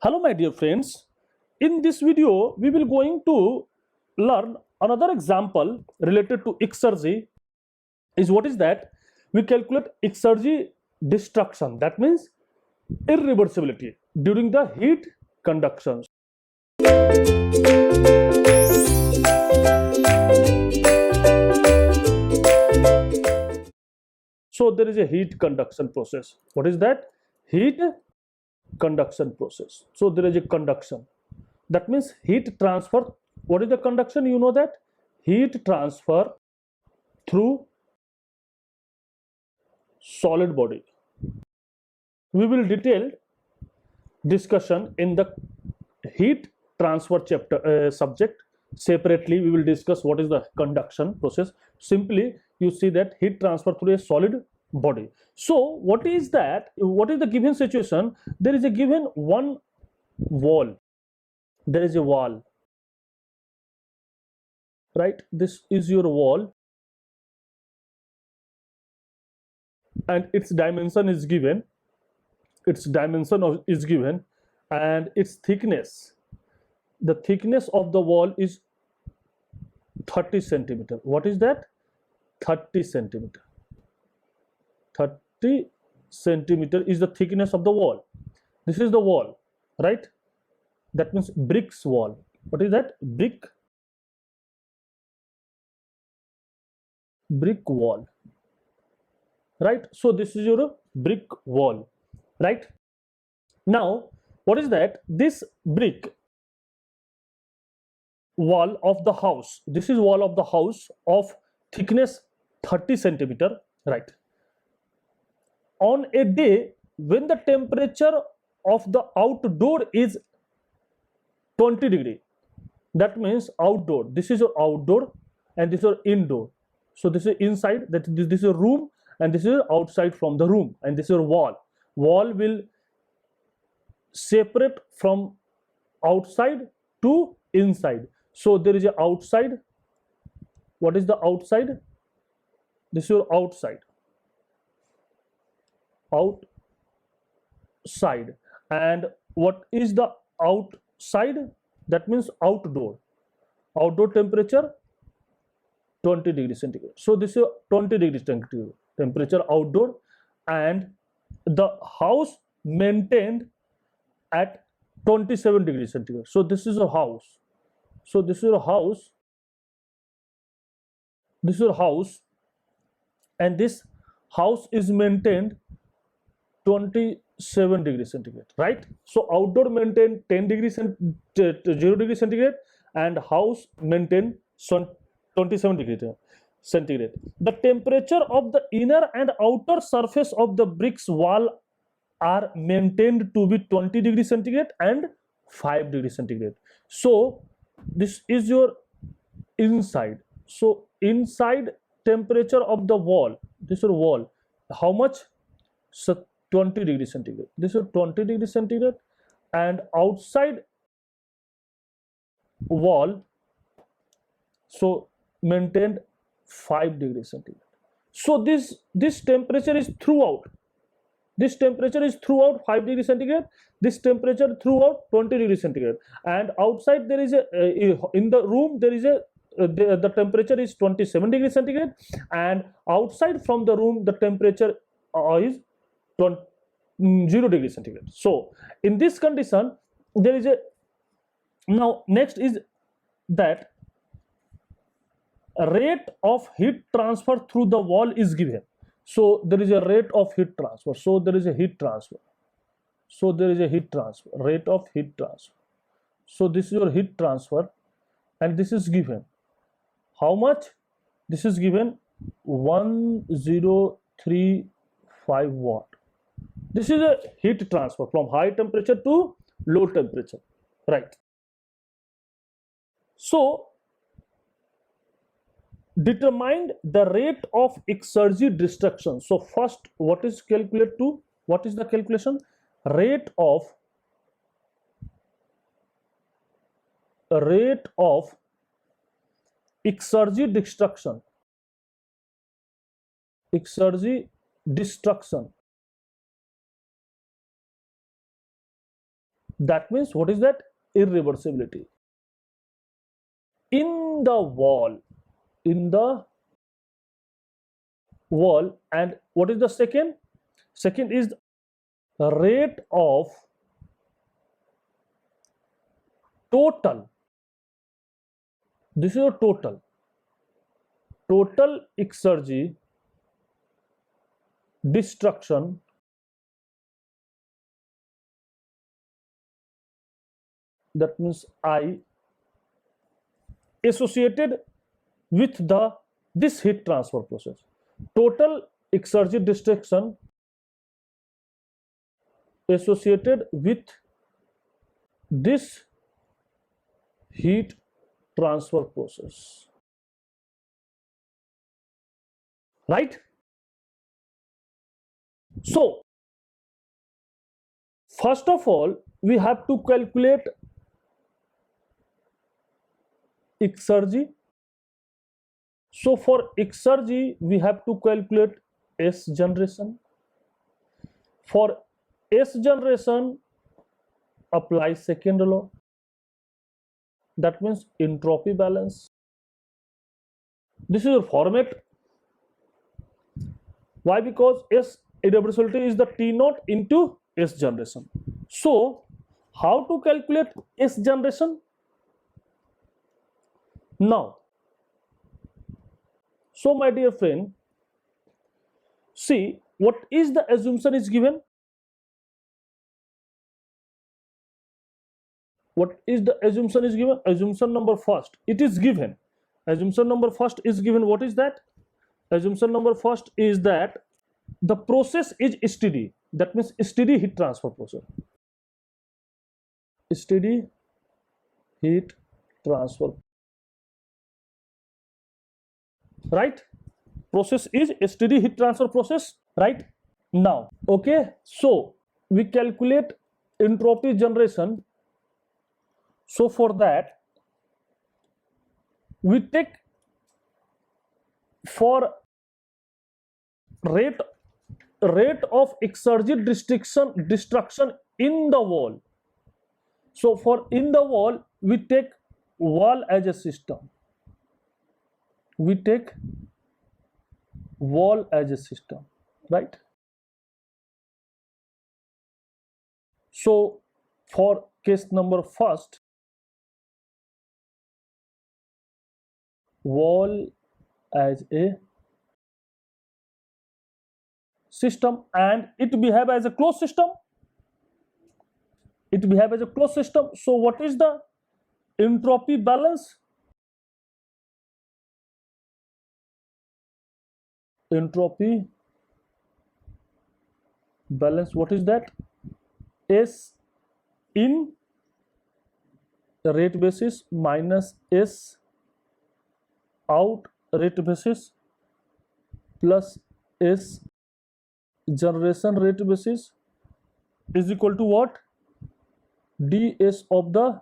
Hello my dear friends, in this video we will going to learn another example related to exergy. What is that? We calculate exergy destruction, that means irreversibility during the heat conduction. So there is a heat conduction process. What is that? Heat conduction process. So there is a conduction, that means heat transfer. What is the conduction? You know that heat transfer through solid body. We will detail discussion in the heat transfer chapter subject. Separately we will discuss what is the conduction process. Simply you see that heat transfer through a solid body. So what is that? What is the given situation? There is a given one wall. There is a wall, right? This is your wall and its dimension is given. Its dimension is given and its thickness. The thickness of the wall is 30 centimeter. What is that? 30 centimeter. 30 centimeter is the thickness of the wall. This is the wall, right? That means bricks wall. What is that? Brick wall, right? So this is your brick wall, right? Now what is that? This brick wall of the house, this is wall of the house of thickness 30 centimeter, right? On a day when the temperature of the outdoor is 20 degree, that means outdoor, this is your outdoor and this is your indoor. So this is inside, that this is your room and this is outside from the room, and this is your wall. Wall will separate from outside to inside. So there is a outside. What is the outside? This is your outside. Outside. And what is the outside? That means outdoor. Outdoor temperature 20 degrees centigrade. So this is 20 degrees centigrade temperature outdoor, and the house maintained at 27 degrees centigrade. So this is a house. So this is a house. This is a house, and this house is maintained 27 degrees centigrade, right? So outdoor maintained 10 degrees and 0 degrees centigrade, and house maintained 27 degrees centigrade. The temperature of the inner and outer surface of the bricks wall are maintained to be 20 degrees centigrade and 5 degrees centigrade. So this is your inside. So inside temperature of the wall, this is your wall, how much? So 20 degrees centigrade. This is 20 degrees centigrade, and outside wall, so maintained 5 degrees centigrade. So this temperature is throughout. This temperature is throughout 5 degrees centigrade. This temperature throughout 20 degrees centigrade, and outside there is a in the room there is a the temperature is 27 degrees centigrade, and outside from the room the temperature is 0 degrees centigrade. So in this condition there is a, now next is that rate of heat transfer through the wall is given. So there is a rate of heat transfer. So there is a heat transfer. So there is a heat transfer, rate of heat transfer. So this is your heat transfer, and this is given. How much? This is given 1035 watt. This is a heat transfer from high temperature to low temperature, right? So determine the rate of exergy destruction. So first, what is calculate to? What is the calculation? Rate of exergy destruction. Exergy destruction. That means what is that? Irreversibility. In the wall, in the wall, and what is the second? Second is the rate of total. This is a total exergy destruction that means I associated with this heat transfer process. Total exergy destruction associated with this heat transfer process, right? So first of all we have to calculate exergy. So for exergy we have to calculate S generation. For S generation apply second law, that means entropy balance. This is a format. Why? Because S irreversibility is the T naught into S generation. So how to calculate S generation? Now, so my dear friend, see what is the assumption is given. What is the assumption is given? Assumption number first, it is given. Assumption number first is given. What is that? Assumption number first is that the process is steady. That means steady heat transfer process. Steady heat transfer. Right? Process is a steady heat transfer process. Right? Now, okay. So we calculate entropy generation. So for that we take for rate of exergy destruction in the wall. So for in the wall we take wall as a system. We take wall as a system, right? So for case number first, wall as a system and it behave as a closed system. It behave as a closed system. So what is the entropy balance? Entropy balance, what is that? S in rate basis minus S out rate basis plus S generation rate basis is equal to what? ds of the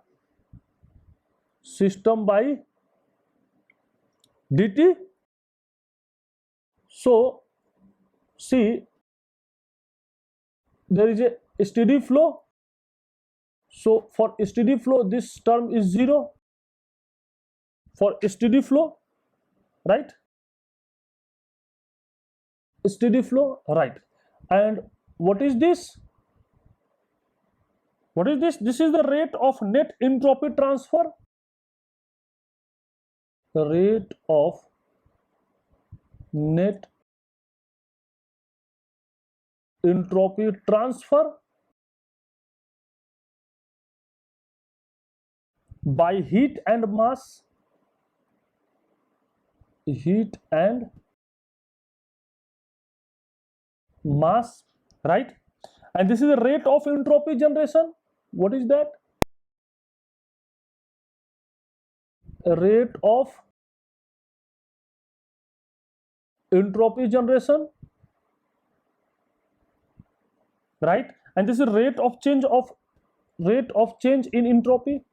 system by dt. So see, there is a steady flow. So for steady flow this term is 0 for steady flow, right? Steady flow, right? And what is this? What is this? This is the rate of net entropy transfer. The rate of net entropy transfer by heat and mass. Heat and mass, right? And this is the rate of entropy generation. What is that? Rate of entropy generation, right? And this is rate of change in entropy.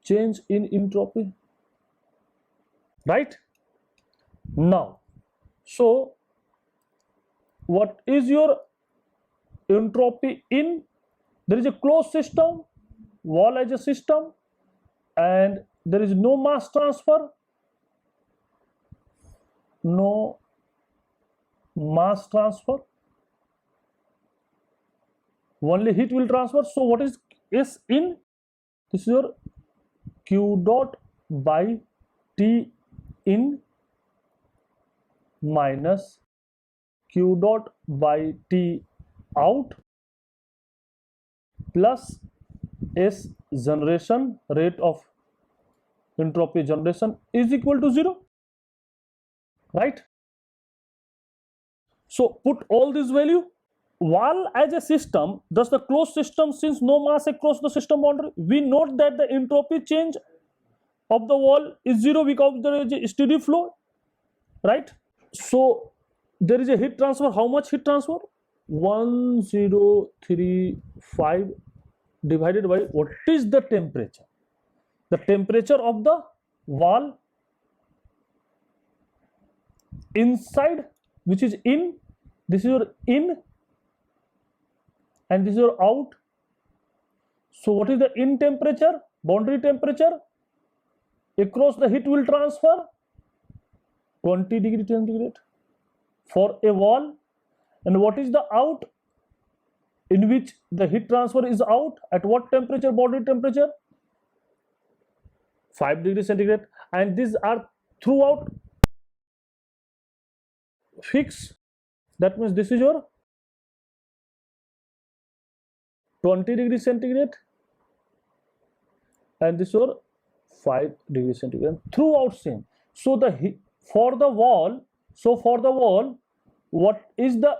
Change in entropy, right? Now, so what is your entropy in, there is a closed system, wall as a system, and there is no mass transfer, no mass transfer, only heat will transfer. So what is S in? This is your Q dot by T in minus Q dot by T out plus S generation, rate of entropy generation, is equal to 0, right? So put all this value. Wall as a system, thus the closed system, since no mass across the system boundary, we note that the entropy change of the wall is 0 because there is a steady flow, right? So there is a heat transfer. How much heat transfer? 1035 divided by what is the temperature? The temperature of the wall inside, which is in, this is your in, and this is your out. So what is the in temperature? Boundary temperature. Across the heat will transfer 20 degree centigrade for a wall. And what is the out, in which the heat transfer is out at what temperature? Boundary temperature 5 degrees centigrade. And these are throughout fixed. That means this is your 20 degrees centigrade and this is your 5 degrees centigrade throughout same. So the for the wall, what is the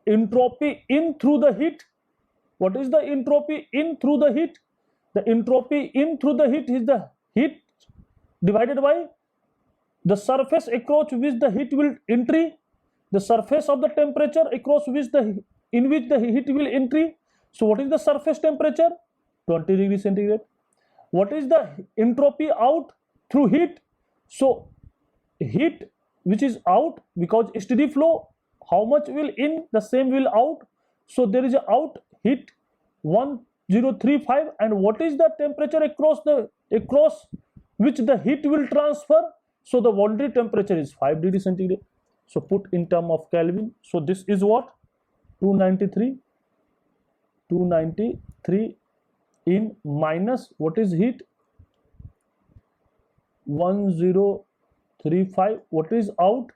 entropy in through the heat? What is the entropy in through the heat? The entropy in through the heat is the heat divided by the surface across which the heat will entry, the surface of the temperature across which in which the heat will entry. So what is the surface temperature? 20 degrees centigrade. What is the entropy out through heat? So heat which is out, because steady flow, how much will in, the same will out. So there is a out heat 1035. And what is the temperature across which the heat will transfer? So the boundary temperature is 5 degrees centigrade. So put in term of Kelvin. So this is what? 293 in minus what is heat? 1035. What is out?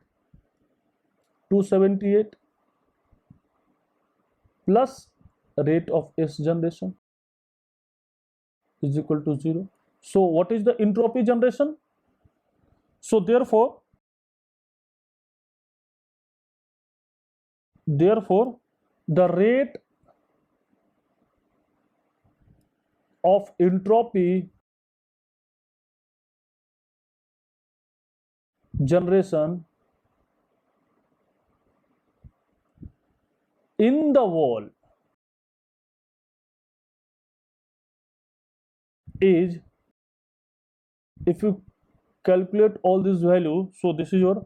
278 plus rate of S generation is equal to 0. So what is the entropy generation? So therefore the rate of entropy generation in the wall is, if you calculate all this value, so this is your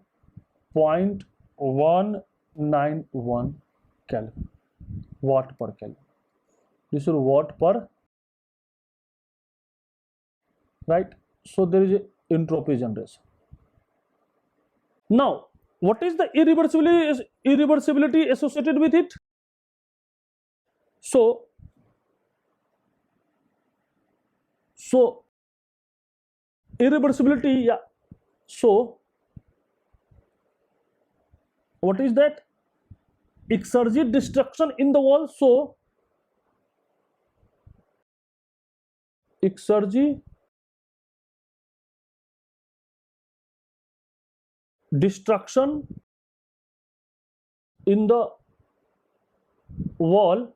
0.191 Kelvin, watt per Kelvin. This is your watt per, right? So there is a entropy generation. Now what is the irreversibility associated with it? So irreversibility, yeah. So what is that? Exergy destruction in the wall. So exergy destruction in the wall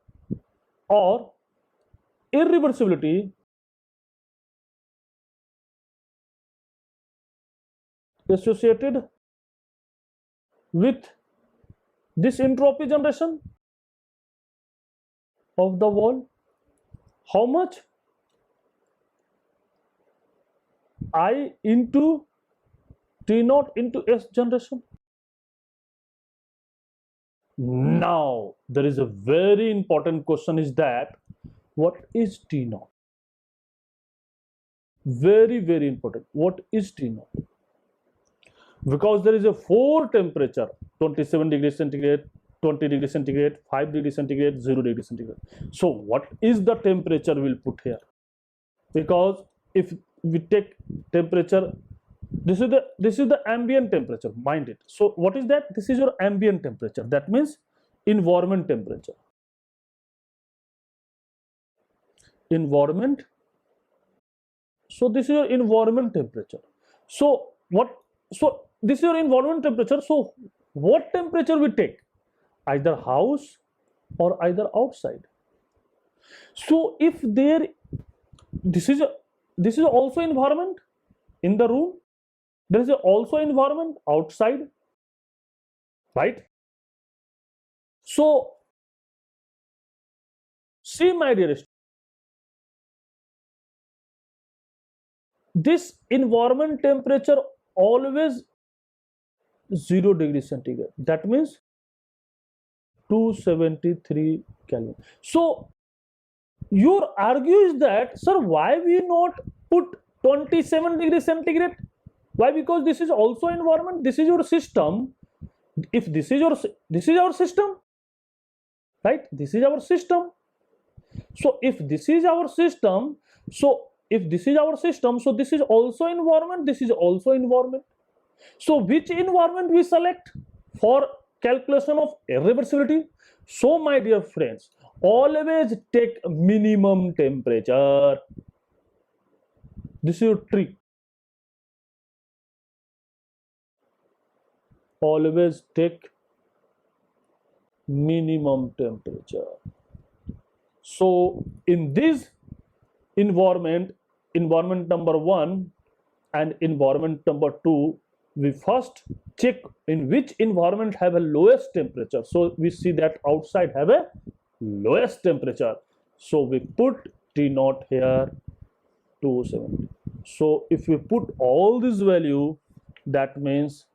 or irreversibility associated with this entropy generation of the wall. How much? I into T naught into S generation. Now there is a very important question, is that what is T naught? Very important. What is T naught? Because there is a 4 temperature: 27 degrees centigrade, 20 degrees centigrade, 5 degrees centigrade, 0 degrees centigrade. So what is the temperature we'll put here? Because if we take temperature, this is the ambient temperature, mind it. So what is that? This is your ambient temperature. That means environment temperature. Environment. So this is your environment temperature. So what? So this is your environment temperature. So what temperature we take? Either house or either outside. So if there, this is also environment in the room. There is also environment outside, right? So see, my dearest, this environment temperature always 0 degrees centigrade. That means 273 Kelvin. So your argue is that, sir, why we not put 27 degrees centigrade? Why? Because this is also environment. This is your system. If this is our system, right? This is our system. So if this is our system, so this is also environment. This is also environment. So which environment we select for calculation of irreversibility? So my dear friends, always take minimum temperature. This is your trick. Always take minimum temperature. So in this environment number 1 and environment number 2, we first check in which environment have a lowest temperature. So we see that outside have a lowest temperature. So we put T naught here 270. So if we put all this value, that means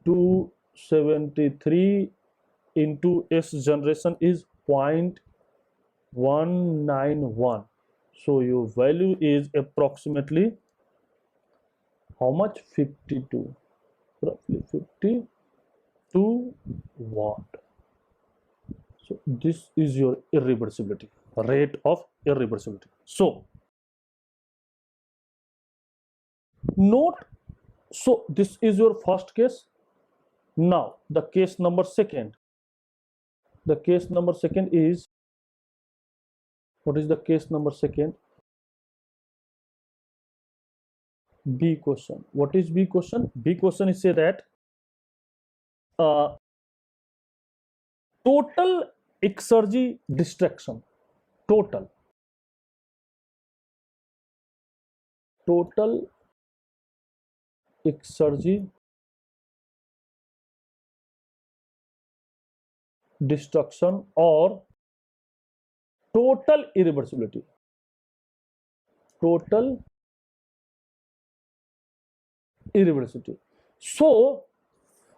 273 into S generation is 0.191. So your value is approximately how much? 52, roughly 52 watt. So this is your irreversibility, rate of irreversibility. So note, so this is your first case. Now the case number second. The case number second is, what is the case number second? B question. What is B question? B question is say that total exergy distraction, total exergy destruction or total irreversibility. Total irreversibility. So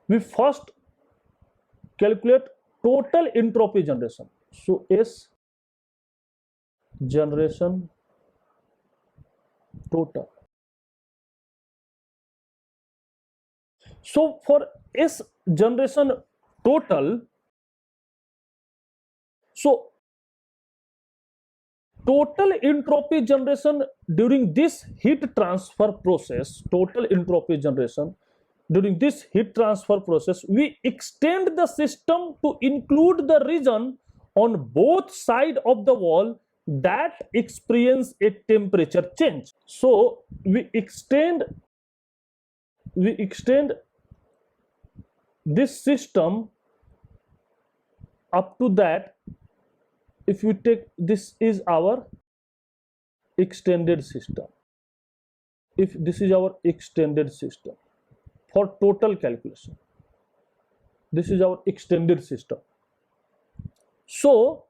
we first calculate total entropy generation. So S generation total. So for S generation total, so total entropy generation during this heat transfer process, total entropy generation during this heat transfer process, we extend the system to include the region on both sides of the wall that experience a temperature change. So we extend this system up to that. If you take, this is our extended system. If this is our extended system for total calculation, this is our extended system. So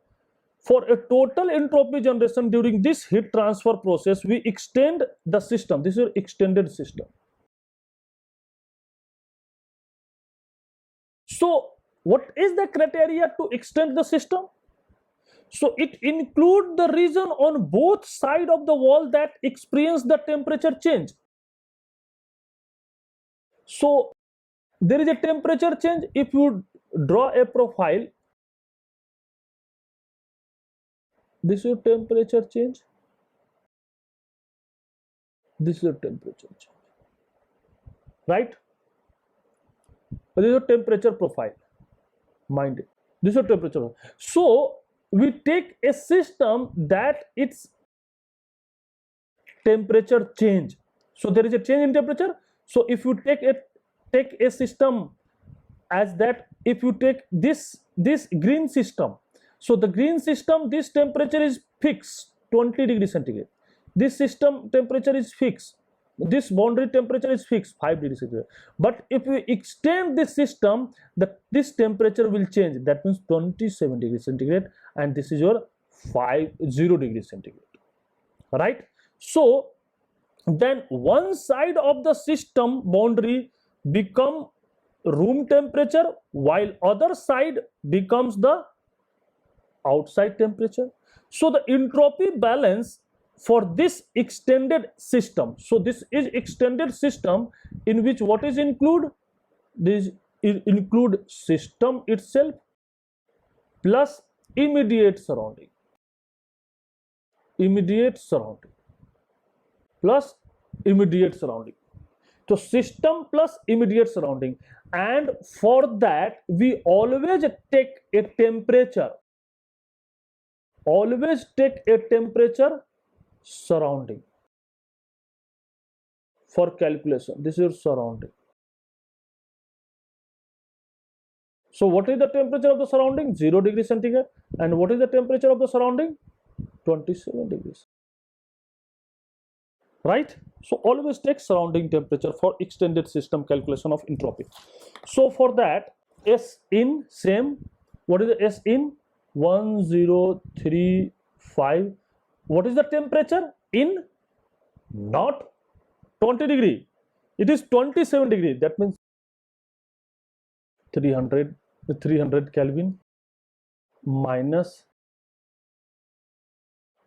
for a total entropy generation during this heat transfer process, we extend the system. This is your extended system. So what is the criteria to extend the system? So it includes the region on both sides of the wall that experience the temperature change. So there is a temperature change. If you draw a profile, this is your temperature change, this is your temperature change, right? This is your temperature profile, mind it, this is your temperature. So we take a system that its temperature change, so there is a change in temperature. So if you take a system as that, if you take this green system, so the green system, this temperature is fixed 20 degrees centigrade, this system temperature is fixed, this boundary temperature is fixed 5 degrees centigrade. But if we extend this system, this temperature will change, that means 27 degrees centigrade, and this is your 0 degrees centigrade, right? So then one side of the system boundary become room temperature, while other side becomes the outside temperature. So the entropy balance for this extended system, so this is extended system in which what is include, this include system itself plus immediate surrounding plus immediate surrounding. So system plus immediate surrounding, and for that we always take a temperature, surrounding for calculation. This is your surrounding. So what is the temperature of the surrounding? 0 degrees centigrade. And what is the temperature of the surrounding? 27 degrees. Right? So always take surrounding temperature for extended system calculation of entropy. So for that, S in same, what is the S in? 1035. What is the temperature in? Not 20 degree, it is 27 degree, that means 300 Kelvin minus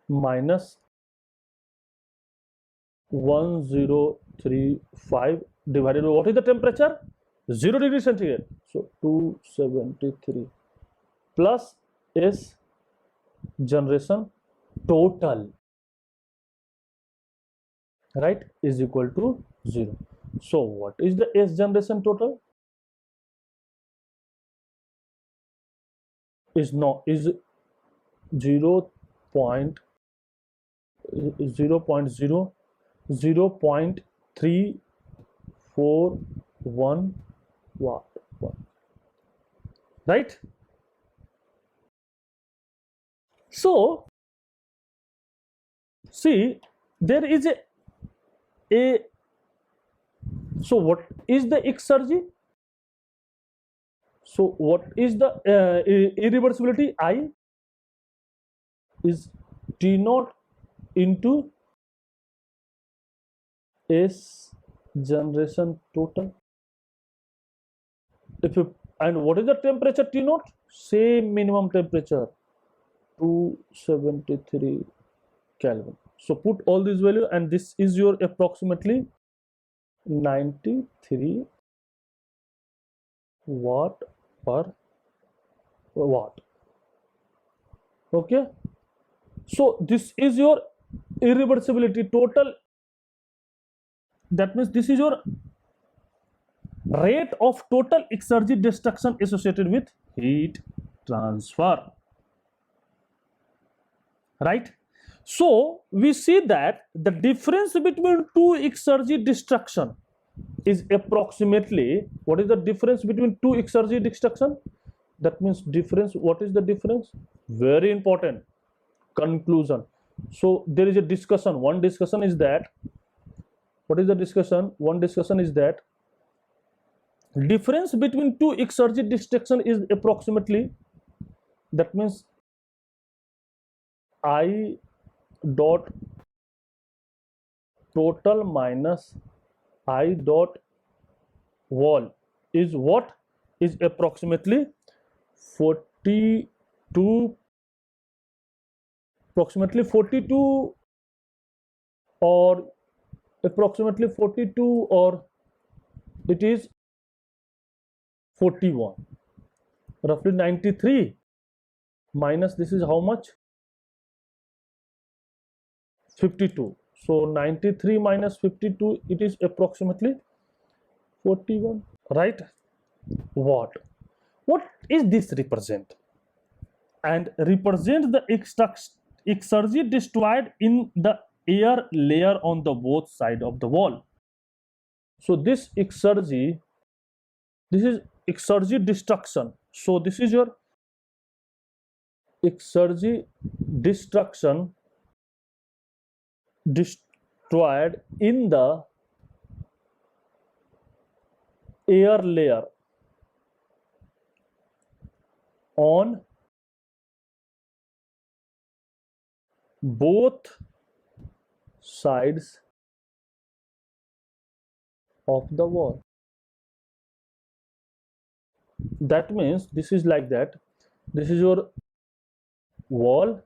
1035 divided by what is the temperature? 0 degree centigrade. So 273 plus S generation total, right, is equal to 0. So what is the S generation total? Is 0.341 watt, right? So see, there is so what is the exergy? So what is the irreversibility? I is T naught into S generation total. If you, and what is the temperature T naught? Same minimum temperature, 273 Kelvin. So put all these value, and this is your approximately 93 watt per watt. Okay, so this is your irreversibility total, that means this is your rate of total exergy destruction associated with heat transfer, right? So we see that the difference between two exergy destruction is approximately, what is the difference between two exergy destruction? That means difference, what is the difference? Very important, conclusion. So there is a discussion, one discussion is that, what is the discussion? One discussion is that difference between two exergy destruction is approximately, that means I dot total minus I dot wall is what? Is approximately 42, approximately 42, or approximately 42, or it is 41, roughly 93 minus this is how much, 52. So 93 minus 52, it is approximately 41, right? What is this represent? And represent the exergy destroyed in the air layer on the both side of the wall. So this is exergy destruction. So this is your exergy destruction destroyed in the air layer on both sides of the wall. That means this is like that. This is your wall,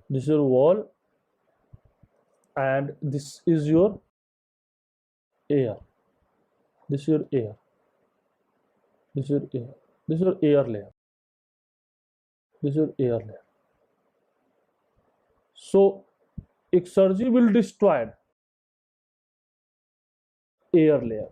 this is your wall, and this is your air. This is your air. This is your air. This is your air layer. This is your air layer. So exergy will destroy air layer.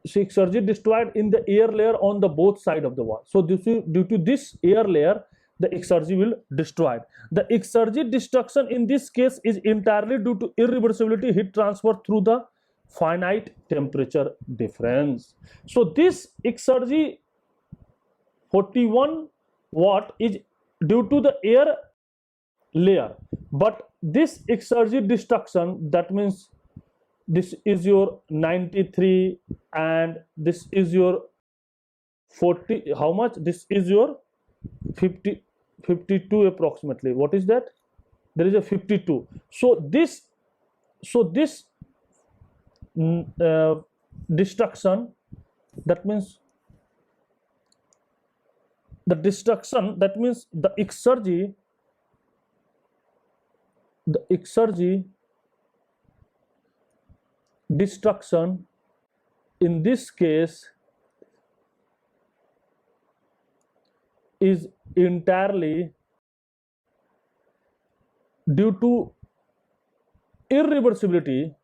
So exergy destroyed in the air layer on the both side of the wall. So due to this air layer, the exergy will destroyed. The exergy destruction in this case is entirely due to irreversibility heat transfer through the finite temperature difference. So this exergy 41 watt is due to the air layer, but this exergy destruction, that means this is your 93 and this is your 40, how much, this is your 52 approximately. What is that? There is a 52. So this destruction, that means the destruction, that means the exergy destruction in this case is entirely due to irreversibility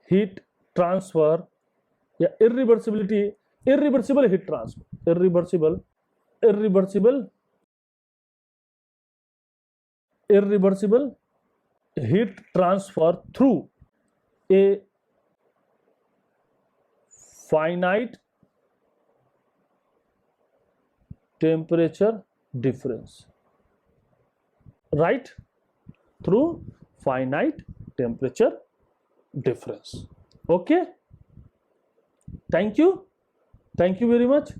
heat transfer, irreversible heat transfer, irreversible heat transfer through a finite temperature difference, right? Through finite temperature difference. Okay, thank you very much.